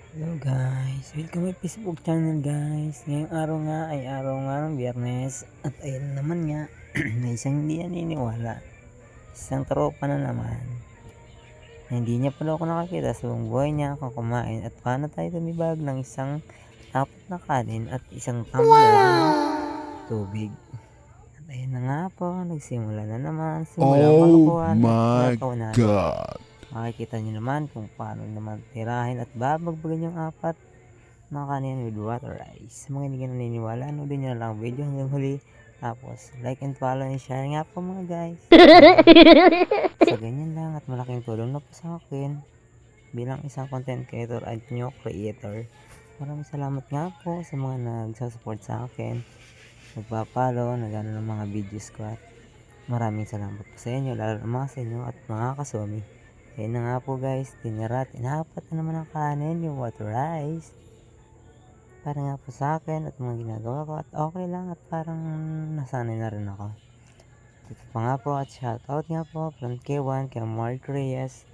Hello guys, welcome my Facebook channel guys. Ngayong araw nga ay araw nga ng Biyernes at ayun naman nga may isang hindi naniniwala, isang tropa na naman na hindi niya pala ako nakakita sa buong buhay niya kung kumain at paano tayo tumibag ng isang tapot na kanin at isang tumbler ng tubig. At ayun na nga po, nagsimula na naman, simulang Oh kalokohan at my nakaw god. makikita niyo naman kung paano naman tirahin at babagbagan yung apat na kanin with water rice. Sa mga hindi ka naniniwala, din nyo na lang video hanggang huli. Tapos, like and follow and share nga po mga guys. Sa ganyan lang at malaking tulong na po sa akin bilang isang content creator at new creator. Maraming salamat nga po sa mga nagsasupport sa akin, nagpapalo, nagano ng mga videos ko at maraming salamat po sa inyo, lalo na mga sa inyo at mga kasumi. Ayun na nga po guys, tinira at inapat na naman ang kanin, yung water rice. Para nga po sa akin at mga ginagawa ko at okay lang at parang nasanay na rin ako. Ito pa nga po at shoutout nga po from K1, kay Mark Reyes,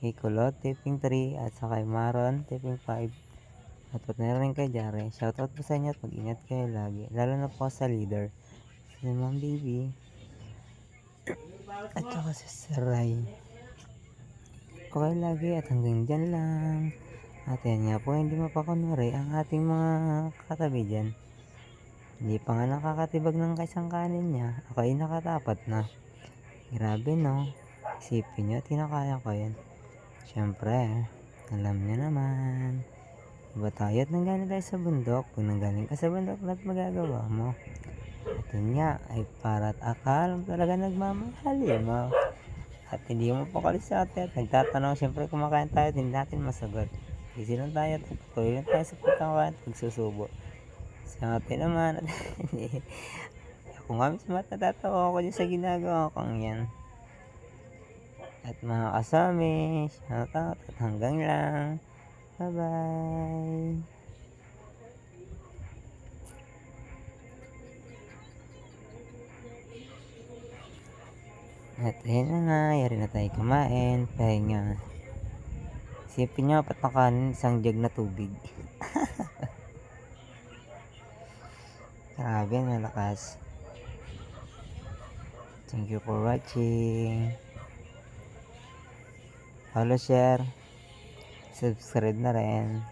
kay Kulot Taping 3 at sa kay Maron Taping 5 at pati na rin kay Jare. Shoutout po sa inyo at mag-ingat kayo lagi, lalo na po sa leader, si Ma'am Baby at saka si Saray. Okay lagi at hanggang dyan lang. At yan nga po, hindi mapakunwari ang ating mga katabi dyan. Hindi pa nga nakakatibag ng isang kanin niya, ako ay nakatapat na. Grabe no, isipin nyo, tinakaya ko yan. Siyempre, alam nyo naman, iba tayo at nanggaling tayo sa bundok. Pag nanggaling ka sa bundok, lahat magagawa mo. At yun nga, ay para't akalang talaga nagmamahali mo. At hindi mo pakali sa atin at nagtatanong, siyempre kumakain tayo at hindi natin masagot. Easy lang tayo at patuloy lang tayo sa pagkakain at pagsusubo. Sa atin naman at ako nga mismo at natatawa ako dyan sa ginagawa kong yan. At mga kasami, shoutout at hanggang lang. Bye bye. At ayun na nga, yari na tayo kumain, pahinga. Isipin nyo, apat na kanin, isang jug na tubig. Grabe, nalakas. Thank you for watching. Follow, share, subscribe na rin.